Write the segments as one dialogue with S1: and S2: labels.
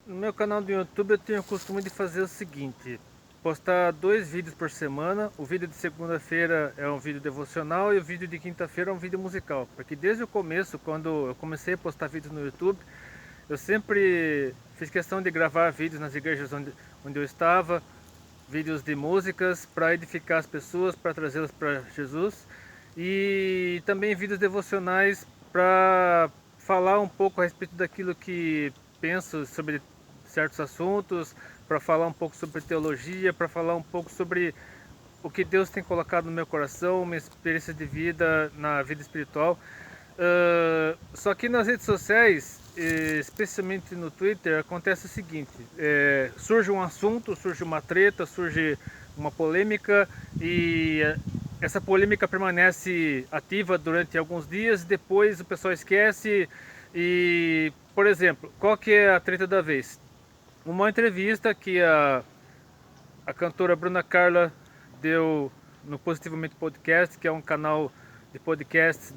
S1: No meu canal do YouTube eu tenho o costume de fazer o seguinte: postar 2 vídeos por semana. O vídeo de segunda-feira é um vídeo devocional e o vídeo de quinta-feira é um vídeo musical. Porque desde o começo, quando eu comecei a postar vídeos no YouTube, eu sempre fiz questão de gravar vídeos nas igrejas onde eu estava, vídeos de músicas para edificar as pessoas, para trazê-las para Jesus, e também vídeos devocionais para falar um pouco a respeito daquilo que penso sobre certos assuntos, para falar um pouco sobre teologia, para falar um pouco sobre o que Deus tem colocado no meu coração, minha experiência de vida na vida espiritual. Só que nas redes sociais, especialmente no Twitter, acontece o seguinte: surge um assunto, surge uma treta, surge uma polêmica e essa polêmica permanece ativa durante alguns dias, depois o pessoal esquece. E, por exemplo, qual que é a treta da vez? Uma entrevista que a cantora Bruna Carla deu no Positivamente Podcast, que é um canal de podcasts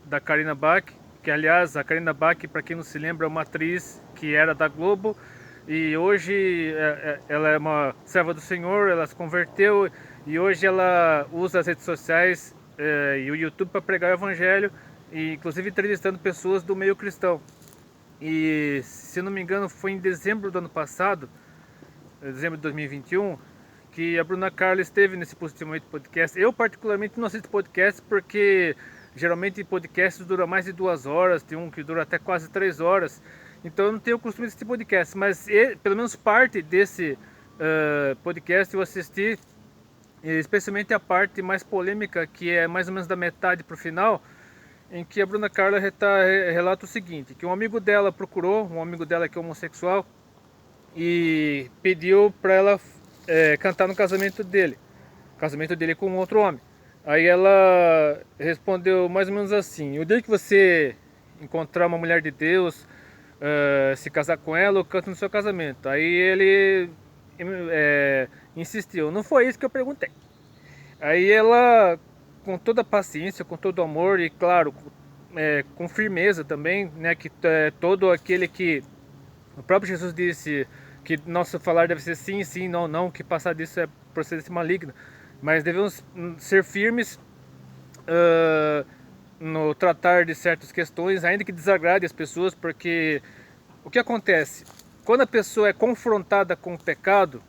S1: da Karina Bach, que aliás a Karina Bach, para quem não se lembra, é uma atriz que era da Globo e hoje ela é uma serva do Senhor, ela se converteu e hoje ela usa as redes sociais e o YouTube para pregar o Evangelho, e inclusive entrevistando pessoas do meio cristão. E se não me engano foi em dezembro do ano passado, dezembro de 2021, que a Bruna Carla esteve nesse Positivamente Podcast. Eu particularmente não assisto podcast porque geralmente podcasts duram mais de 2 horas, tem um que dura até quase 3 horas. Então eu não tenho o costume de assistir podcast, mas pelo menos parte desse podcast eu assisti, especialmente a parte mais polêmica, que é mais ou menos da metade para o final, em que a Bruna Carla relata o seguinte: que um amigo dela procurou, um amigo dela que é homossexual, e pediu para ela cantar no casamento dele com outro homem. Aí ela respondeu mais ou menos assim: o dia que você encontrar uma mulher de Deus, se casar com ela, eu canto no seu casamento. Aí ele insistiu: não foi isso que eu perguntei. Aí ela, com toda a paciência, com todo o amor e claro, com firmeza também, né, que todo aquele que o próprio Jesus disse que nosso falar deve ser sim, sim, não, não, que passar disso é procedência maligna. Mas devemos ser firmes no tratar de certas questões, ainda que desagrade as pessoas, porque o que acontece? Quando a pessoa é confrontada com o pecado,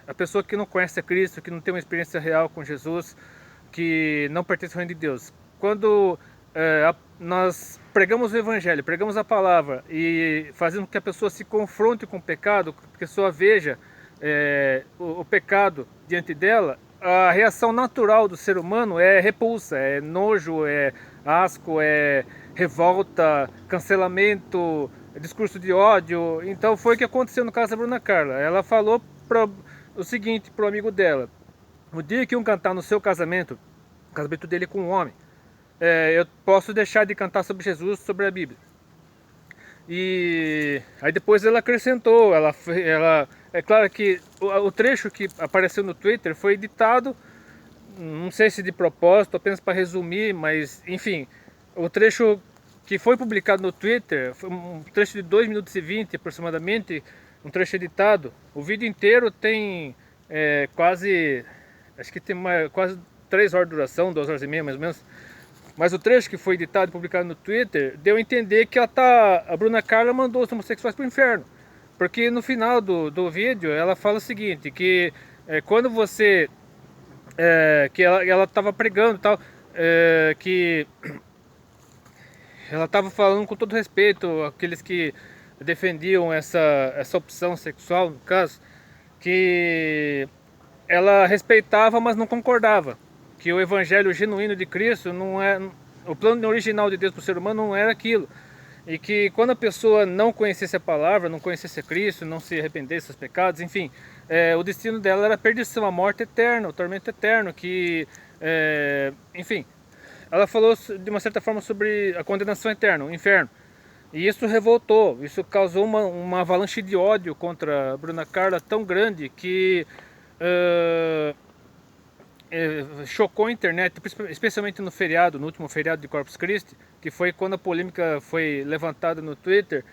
S1: a pessoa que não conhece a Cristo, que não tem uma experiência real com Jesus, que não pertence ao reino de Deus, quando nós pregamos o Evangelho, pregamos a palavra e fazemos com que a pessoa se confronte com o pecado, que a pessoa veja o pecado diante dela, a reação natural do ser humano é repulsa, é nojo, é asco, é revolta, cancelamento, discurso de ódio. Então foi o que aconteceu no caso da Bruna Carla. Ela falou o seguinte pro amigo dela: o dia que um cantar no seu casamento, o casamento dele com um homem, eu posso deixar de cantar sobre Jesus, sobre a Bíblia. E aí depois ela acrescentou, ela é claro que o trecho que apareceu no Twitter foi editado, não sei se de propósito, apenas para resumir, mas enfim, o trecho que foi publicado no Twitter foi um trecho de 2 minutos e 20 aproximadamente, um trecho editado. O vídeo inteiro tem quase, acho que tem quase 3 horas de duração, 2 horas e meia mais ou menos. Mas o trecho que foi editado e publicado no Twitter deu a entender que a Bruna Carla mandou os homossexuais para o inferno. Porque no final do vídeo ela fala o seguinte, que quando você... que ela estava pregando e tal, que ela estava falando com todo respeito aqueles que defendiam essa opção sexual, no caso, que ela respeitava, mas não concordava. Que o evangelho genuíno de Cristo não é... O plano original de Deus para o ser humano não era aquilo. E que quando a pessoa não conhecesse a palavra, não conhecesse a Cristo, não se arrependesse dos pecados, enfim, o destino dela era a perdição, a morte eterna, o tormento eterno, que, enfim, ela falou de uma certa forma sobre a condenação eterna, o inferno. E isso revoltou, isso causou uma avalanche de ódio contra a Bruna Carla tão grande que chocou a internet, especialmente no feriado, no último feriado de Corpus Christi, que foi quando a polêmica foi levantada no Twitter,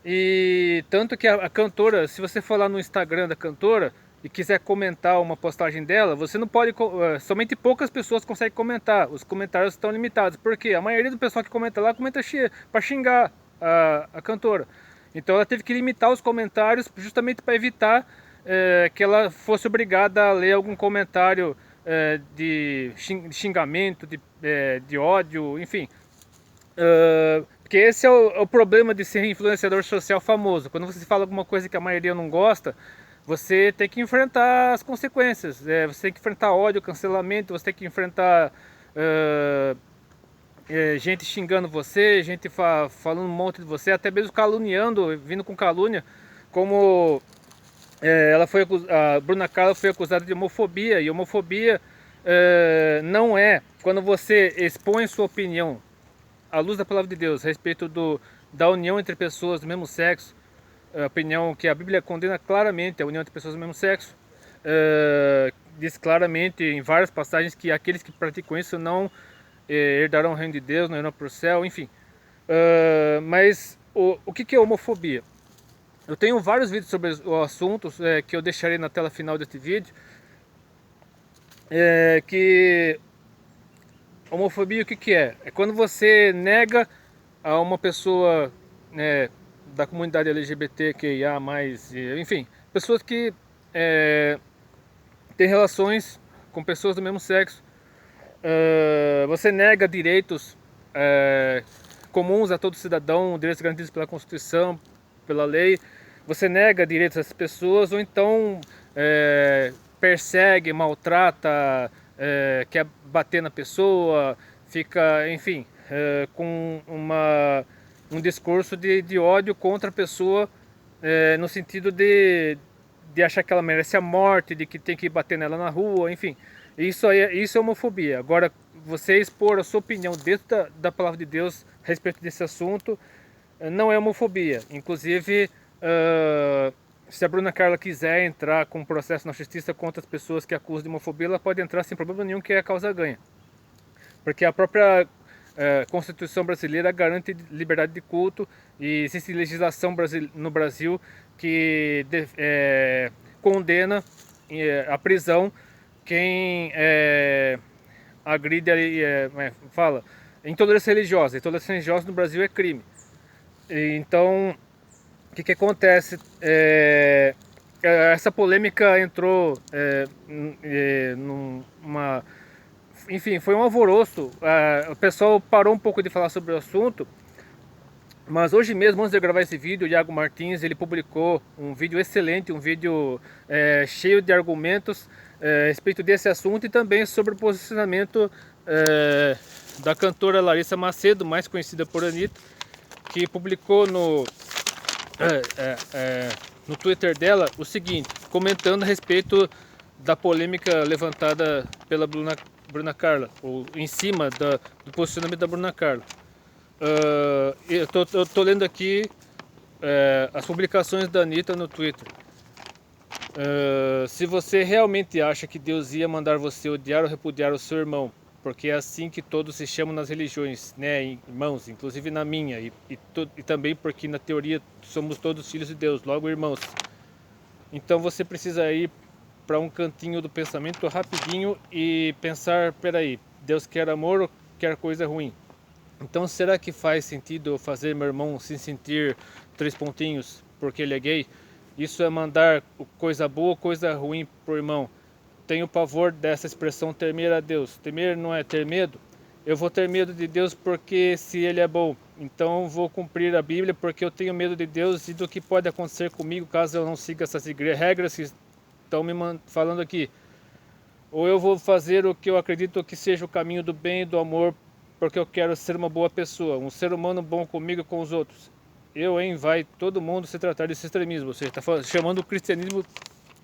S1: E tanto que a cantora, se você for lá no Instagram da cantora e quiser comentar uma postagem dela, você não pode, somente poucas pessoas conseguem comentar. Os comentários estão limitados, porque a maioria do pessoal que comenta lá comenta para xingar a cantora. Então ela teve que limitar os comentários justamente para evitar que ela fosse obrigada a ler algum comentário de xingamento, de ódio, enfim. Porque esse é o problema de ser influenciador social famoso. Quando você fala alguma coisa que a maioria não gosta, você tem que enfrentar as consequências. Você tem que enfrentar ódio, cancelamento, você tem que enfrentar gente xingando você, gente falando um monte de você, até mesmo caluniando, vindo com calúnia, como a Bruna Carla foi acusada de homofobia, e homofobia não é quando você expõe sua opinião à luz da palavra de Deus a respeito da união entre pessoas do mesmo sexo, a opinião que a Bíblia condena claramente, a união entre pessoas do mesmo sexo, diz claramente em várias passagens que aqueles que praticam isso não herdarão o reino de Deus, não irão para o céu, enfim. Mas o que é homofobia? Eu tenho vários vídeos sobre o assunto que eu deixarei na tela final deste vídeo. Que homofobia o que é? É quando você nega a uma pessoa da comunidade LGBTQIA+, enfim, pessoas que têm relações com pessoas do mesmo sexo. Você nega direitos comuns a todo cidadão, direitos garantidos pela Constituição, pela lei. Você nega direitos às pessoas, ou então persegue, maltrata, quer bater na pessoa, fica, enfim, com um discurso de ódio contra a pessoa, no sentido de achar que ela merece a morte, de que tem que bater nela na rua, enfim. Isso é homofobia. Agora, você expor a sua opinião dentro da palavra de Deus a respeito desse assunto não é homofobia. Inclusive, se a Bruna Carla quiser entrar com um processo na justiça contra as pessoas que acusam de homofobia, ela pode entrar sem problema nenhum, que a causa ganha. Porque a própria Constituição brasileira garante liberdade de culto, e existe legislação no Brasil que condena a prisão quem agride, fala, intolerância religiosa. Intolerância religiosa no Brasil é crime. Então, o que acontece? Essa polêmica entrou numa... Enfim, foi um alvoroço. O pessoal parou um pouco de falar sobre o assunto, mas hoje mesmo, antes de eu gravar esse vídeo, o Iago Martins ele publicou um vídeo excelente, um vídeo cheio de argumentos a respeito desse assunto, e também sobre o posicionamento da cantora Larissa Macedo, mais conhecida por Anitta, que publicou no Twitter dela o seguinte, comentando a respeito da polêmica levantada pela Bruna Carla, ou em cima do posicionamento da Bruna Carla. Eu tô lendo aqui as publicações da Anitta no Twitter. Se você realmente acha que Deus ia mandar você odiar ou repudiar o seu irmão, porque é assim que todos se chamam nas religiões, né, irmãos, inclusive na minha, e também porque na teoria somos todos filhos de Deus, logo irmãos. Então você precisa ir para um cantinho do pensamento rapidinho e pensar, peraí, Deus quer amor ou quer coisa ruim? Então será que faz sentido eu fazer meu irmão se sentir 3 pontinhos porque ele é gay? Isso é mandar coisa boa ou coisa ruim pro irmão? Tenho pavor dessa expressão temer a Deus. Temer não é ter medo? Eu vou ter medo de Deus porque se ele é bom. Então vou cumprir a Bíblia porque eu tenho medo de Deus e do que pode acontecer comigo caso eu não siga essas regras que estão me falando aqui. Ou eu vou fazer o que eu acredito que seja o caminho do bem e do amor, porque eu quero ser uma boa pessoa, um ser humano bom comigo e com os outros. Vai todo mundo se tratar desse extremismo, ou seja, está chamando o cristianismo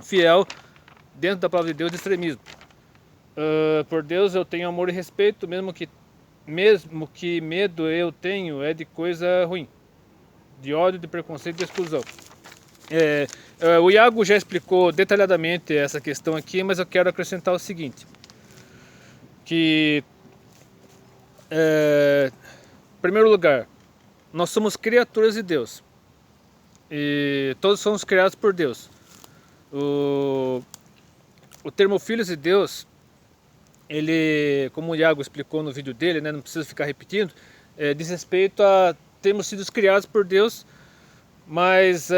S1: fiel dentro da palavra de Deus de extremismo. Por Deus eu tenho amor e respeito, mesmo que medo eu tenho é de coisa ruim, de ódio, de preconceito e de exclusão. O Iago já explicou detalhadamente essa questão aqui, mas eu quero acrescentar o seguinte, que em primeiro lugar, nós somos criaturas de Deus. e todos somos criados por Deus. O termo filhos de Deus, ele, como o Iago explicou no vídeo dele, né, não preciso ficar repetindo, diz respeito a termos sido criados por Deus, mas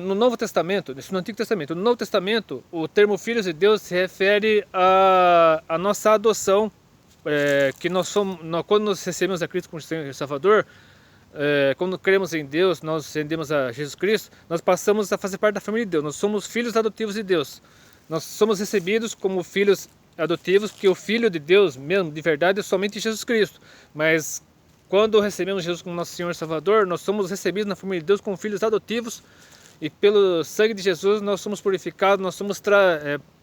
S1: no Novo Testamento, isso no Antigo Testamento, no Novo Testamento, o termo filhos de Deus se refere à nossa adoção, que nós somos, quando nós recebemos a Cristo como Senhor e Salvador, quando cremos em Deus, nós rendemos a Jesus Cristo, nós passamos a fazer parte da família de Deus, nós somos filhos adotivos de Deus. Nós somos recebidos como filhos adotivos, porque o Filho de Deus, mesmo, de verdade, é somente Jesus Cristo. Mas quando recebemos Jesus como nosso Senhor e Salvador, nós somos recebidos na família de Deus como filhos adotivos, e pelo sangue de Jesus nós somos purificados, nós somos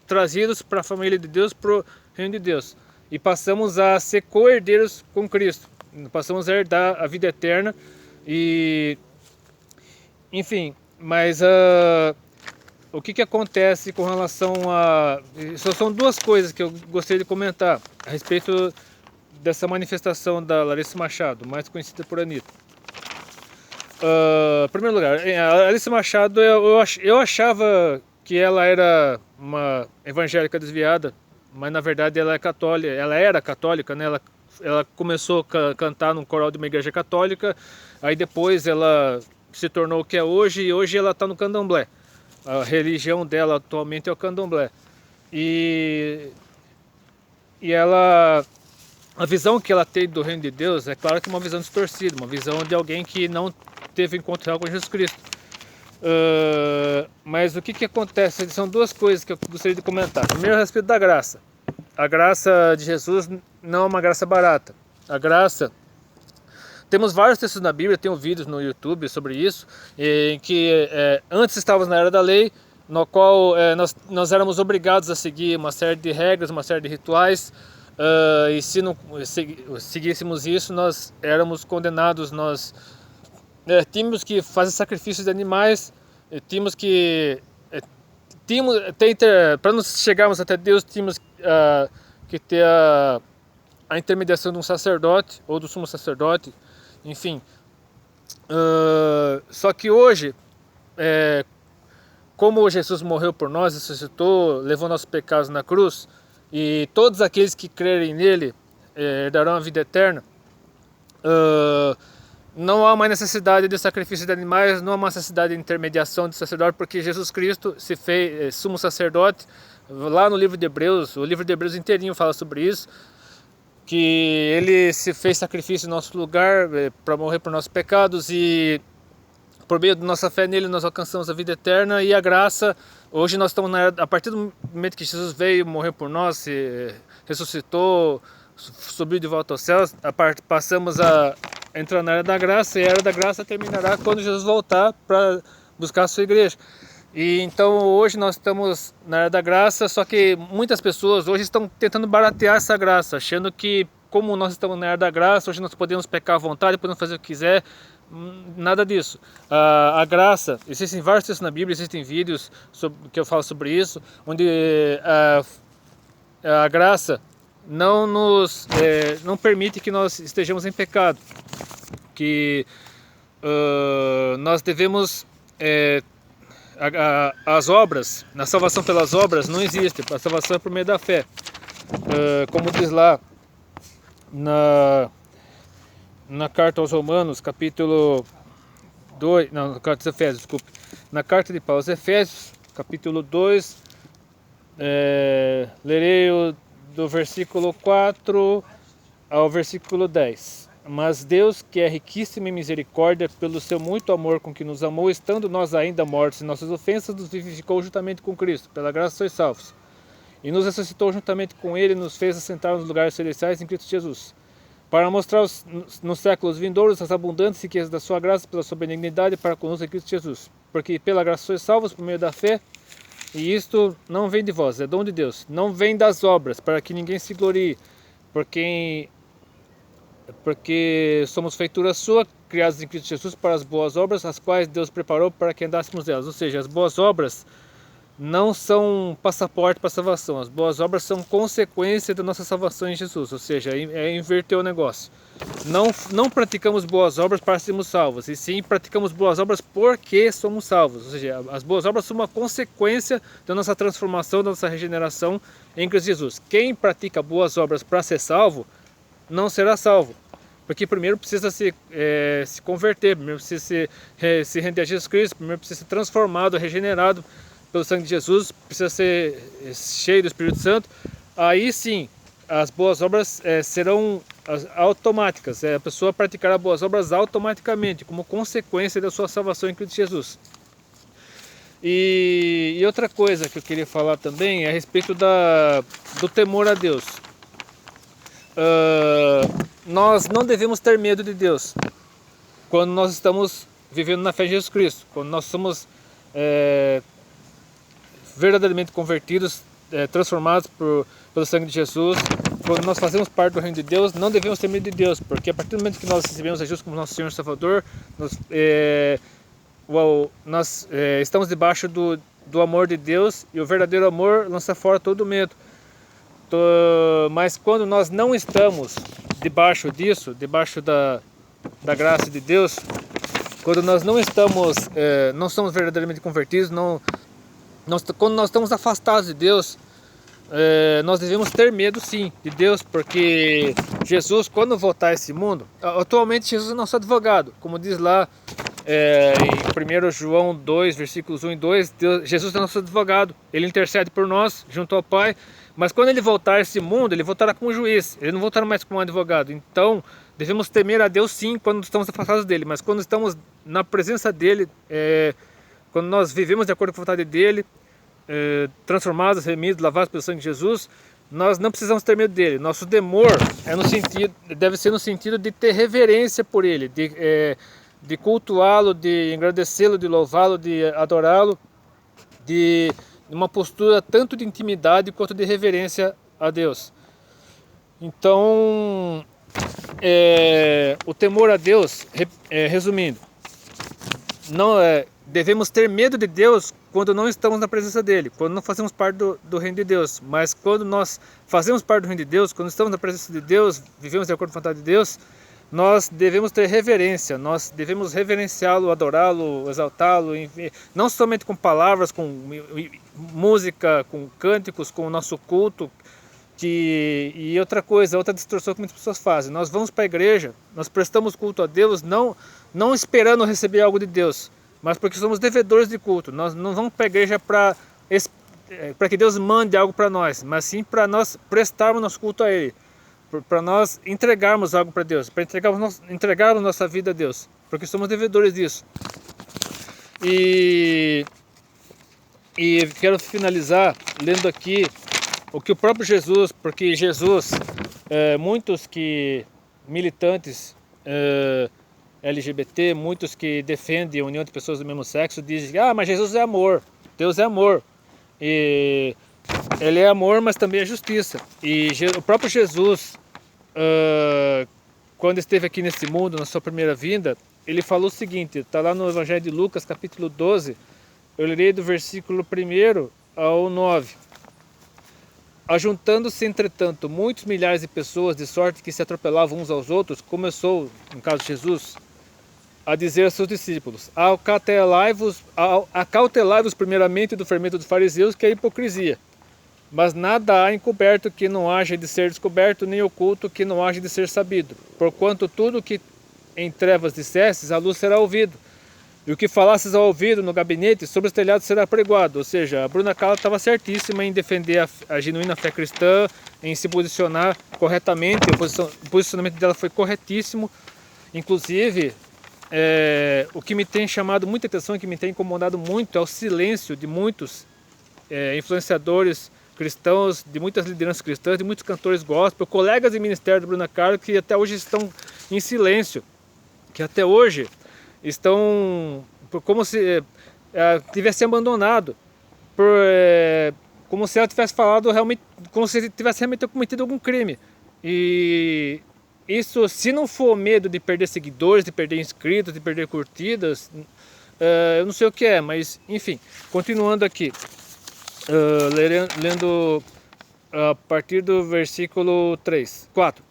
S1: trazidos para a família de Deus, para o reino de Deus. E passamos a ser co-herdeiros com Cristo, passamos a herdar a vida eterna, e enfim, mas o que acontece com relação a... Só são duas coisas que eu gostaria de comentar a respeito dessa manifestação da Larissa Machado, mais conhecida por Anitta. Em primeiro lugar, a Larissa Machado, eu achava que ela era uma evangélica desviada, mas na verdade ela é católica, ela era católica, né? Ela começou a cantar num coral de uma igreja católica, aí depois ela se tornou o que é hoje, e hoje ela está no candomblé. A religião dela atualmente é o candomblé. E ela, a visão que ela tem do reino de Deus é claro que é uma visão distorcida, uma visão de alguém que não teve encontro real com Jesus Cristo. Mas o que acontece? São duas coisas que eu gostaria de comentar. Primeiro, a respeito da graça. A graça de Jesus não é uma graça barata. A graça... Temos vários textos na Bíblia, tem vídeos no YouTube sobre isso, em que antes estávamos na era da lei, no qual nós éramos obrigados a seguir uma série de regras, uma série de rituais, e se não seguíssemos isso, nós éramos condenados, nós tínhamos que fazer sacrifícios de animais, tínhamos que... para nós chegarmos até Deus, tínhamos que ter a intermediação de um sacerdote, ou do sumo sacerdote, enfim. Só que hoje, como Jesus morreu por nós, ressuscitou, levou nossos pecados na cruz, e todos aqueles que crerem nele herdarão a vida eterna, não há mais necessidade de sacrifício de animais, não há mais necessidade de intermediação de sacerdote, porque Jesus Cristo se fez sumo sacerdote. Lá no livro de Hebreus, o livro de Hebreus inteirinho fala sobre isso, que ele se fez sacrifício em nosso lugar para morrer por nossos pecados, e por meio da nossa fé nele nós alcançamos a vida eterna e a graça. Hoje nós estamos a partir do momento que Jesus veio, morreu por nós, ressuscitou, subiu de volta aos céus, passamos a entrar na era da graça, e a era da graça terminará quando Jesus voltar para buscar a sua igreja. E então hoje nós estamos na era da graça, só que muitas pessoas hoje estão tentando baratear essa graça, achando que como nós estamos na era da graça, hoje nós podemos pecar à vontade, podemos fazer o que quiser. Nada disso. A graça, existem vários textos na Bíblia, existem vídeos que eu falo sobre isso, onde a graça não permite que nós estejamos em pecado, que nós devemos... as obras, na salvação pelas obras não existe, a salvação é por meio da fé, como diz lá na carta aos Romanos, capítulo 2, não, na carta aos Efésios, desculpe, na carta de Paulo aos Efésios, capítulo 2, lerei do versículo 4 ao versículo 10. Mas Deus, que é riquíssimo em misericórdia, pelo seu muito amor com que nos amou, estando nós ainda mortos em nossas ofensas, nos vivificou juntamente com Cristo. Pela graça sois salvos. E nos ressuscitou juntamente com Ele, e nos fez assentar nos lugares celestiais em Cristo Jesus, para mostrar nos séculos vindouros as abundantes riquezas da sua graça, pela sua benignidade para conosco em Cristo Jesus. Porque pela graça sois salvos por meio da fé, e isto não vem de vós, é dom de Deus. Não vem das obras, para que ninguém se glorie, porque somos feitura sua, criados em Cristo Jesus para as boas obras, as quais Deus preparou para que andássemos delas. Ou seja, as boas obras não são passaporte para a salvação. As boas obras são consequência da nossa salvação em Jesus, ou seja, é inverter o negócio. Não praticamos boas obras para sermos salvos, e sim praticamos boas obras porque somos salvos. Ou seja, as boas obras são uma consequência da nossa transformação, da nossa regeneração em Cristo Jesus. Quem pratica boas obras para ser salvo, não será salvo. Porque primeiro precisa se converter, primeiro precisa se render a Jesus Cristo, primeiro precisa ser transformado, regenerado pelo sangue de Jesus, precisa ser cheio do Espírito Santo. Aí sim, as boas obras serão automáticas. A pessoa praticará boas obras automaticamente, como consequência da sua salvação em Cristo Jesus. E outra coisa que eu queria falar também é a respeito do temor a Deus. Nós não devemos ter medo de Deus quando nós estamos vivendo na fé em Jesus Cristo, quando nós somos verdadeiramente convertidos, transformados pelo sangue de Jesus. Quando nós fazemos parte do reino de Deus, não devemos ter medo de Deus, porque a partir do momento que nós recebemos a Jesus como nosso Senhor e Salvador, nós estamos debaixo do amor de Deus, e o verdadeiro amor lança fora todo medo. Mas quando nós não estamos debaixo disso, debaixo da graça de Deus, quando nós não somos verdadeiramente convertidos, quando nós estamos afastados de Deus, nós devemos ter medo sim de Deus, porque Jesus, quando voltar a esse mundo, atualmente Jesus é nosso advogado, como diz lá em 1 João 2, versículos 1 e 2, Jesus é nosso advogado, ele intercede por nós junto ao Pai, mas quando ele voltar a esse mundo, ele voltará como juiz, ele não voltará mais como advogado. Então devemos temer a Deus sim quando estamos afastados dele, mas quando estamos na presença dele, quando nós vivemos de acordo com a vontade dele, transformados, remidos, lavados pelo sangue de Jesus, nós não precisamos ter medo dele. Nosso temor deve ser no sentido de ter reverência por ele, de cultuá-lo, de agradecê-lo, de louvá-lo, de adorá-lo, de uma postura tanto de intimidade quanto de reverência a Deus. Então, o temor a Deus, resumindo, devemos ter medo de Deus quando não estamos na presença dele, quando não fazemos parte do reino de Deus. Mas quando nós fazemos parte do reino de Deus, quando estamos na presença de Deus, vivemos de acordo com a vontade de Deus, nós devemos ter reverência, nós devemos reverenciá-lo, adorá-lo, exaltá-lo, não somente com palavras, com música, com cânticos, com o nosso culto. E outra coisa, outra distorção que muitas pessoas fazem: nós vamos para a igreja, nós prestamos culto a Deus não esperando receber algo de Deus, mas porque somos devedores de culto. Nós não vamos para a igreja para que Deus mande algo para nós, mas sim para nós prestarmos nosso culto a Ele, para nós entregarmos algo para Deus, para entregarmos nossa vida a Deus, porque somos devedores disso. E quero finalizar lendo aqui o que o próprio Jesus, porque Jesus, muitos militantes LGBT, muitos que defendem a união de pessoas do mesmo sexo, dizem: mas Jesus é amor, Deus é amor, e Ele é amor, mas também é justiça. E o próprio Jesus, quando esteve aqui nesse mundo, na sua primeira vinda, ele falou o seguinte, está lá no Evangelho de Lucas, capítulo 12, eu lerei do versículo 1 ao 9. Ajuntando-se, entretanto, muitos milhares de pessoas, de sorte que se atropelavam uns aos outros, começou, no caso de Jesus, a dizer aos seus discípulos: acautelai-vos primeiramente do fermento dos fariseus, que é a hipocrisia. Mas nada há encoberto que não haja de ser descoberto, nem oculto que não haja de ser sabido. Porquanto tudo que em trevas dissestes, a luz será ouvido. E o que falasses ao ouvido no gabinete, sobre os telhados será pregoado. Ou seja, a Bruna Cala estava certíssima em defender a genuína fé cristã, em se posicionar corretamente. O posicionamento dela foi corretíssimo. Inclusive, o que me tem chamado muita atenção, que me tem incomodado muito, é o silêncio de muitos influenciadores cristãos, de muitas lideranças cristãs, de muitos cantores gospel, colegas de ministério da Bruna Cala, que até hoje estão em silêncio, que até hoje estão como se tivesse abandonado, como se ela tivesse falado realmente, como se tivesse realmente cometido algum crime. E isso, se não for medo de perder seguidores, de perder inscritos, de perder curtidas, eu não sei o que é, mas enfim, continuando aqui. lendo a partir do versículo 4.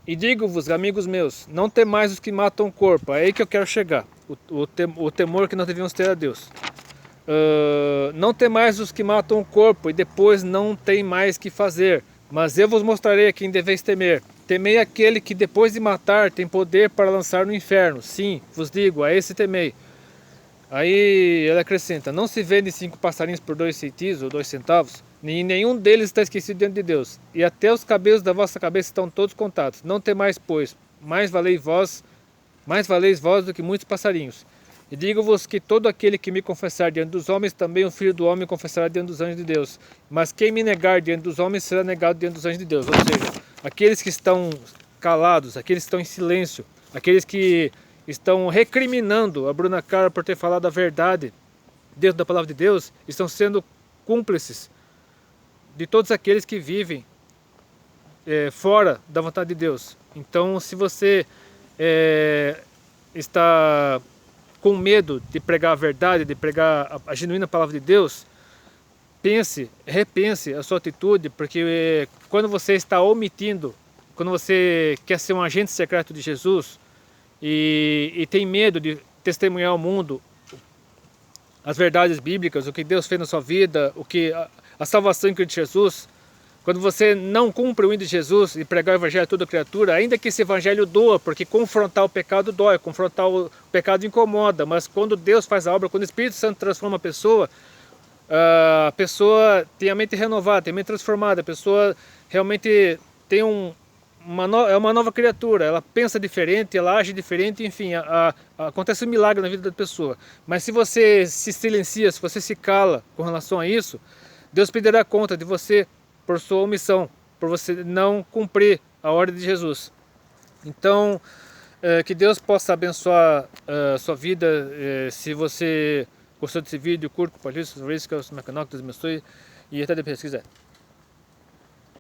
S1: E digo-vos, amigos meus, não temais os que matam o corpo. É aí que eu quero chegar. O temor que nós devemos ter a Deus. Não temais os que matam o corpo e depois não tem mais que fazer. Mas eu vos mostrarei a quem deveis temer. Temei aquele que depois de matar tem poder para lançar no inferno. Sim, vos digo, a esse temei. Aí ele acrescenta, não se vende 5 passarinhos por 2 centavos ou 2 centavos, nenhum deles está esquecido diante de Deus, e até os cabelos da vossa cabeça estão todos contados. Não temais, pois, mais valeis vós do que muitos passarinhos. E digo-vos que todo aquele que me confessar diante dos homens, também o Filho do Homem confessará diante dos anjos de Deus. Mas quem me negar diante dos homens, será negado diante dos anjos de Deus. Ou seja, aqueles que estão calados, aqueles que estão em silêncio, aqueles que estão recriminando a Bruna Carr por ter falado a verdade dentro da palavra de Deus, estão sendo cúmplices de todos aqueles que vivem fora da vontade de Deus. Então, se você está com medo de pregar a verdade, de pregar a genuína palavra de Deus, repense a sua atitude, porque quando você está omitindo, quando você quer ser um agente secreto de Jesus, e tem medo de testemunhar ao mundo as verdades bíblicas, o que Deus fez na sua vida, a salvação em Cristo Jesus, quando você não cumpre o hino de Jesus e pregar o evangelho a toda criatura, ainda que esse evangelho doa, porque confrontar o pecado dói, confrontar o pecado incomoda, mas quando Deus faz a obra, quando o Espírito Santo transforma a pessoa tem a mente renovada, tem a mente transformada, a pessoa realmente tem é uma nova criatura, ela pensa diferente, ela age diferente, enfim, acontece um milagre na vida da pessoa. Mas se você se silencia, se você se cala com relação a isso, Deus pedirá conta de você por sua omissão, por você não cumprir a ordem de Jesus. Então, que Deus possa abençoar a sua vida. Se você gostou desse vídeo, curta, compartilhe, que Deus abençoe, e até depois, se quiser.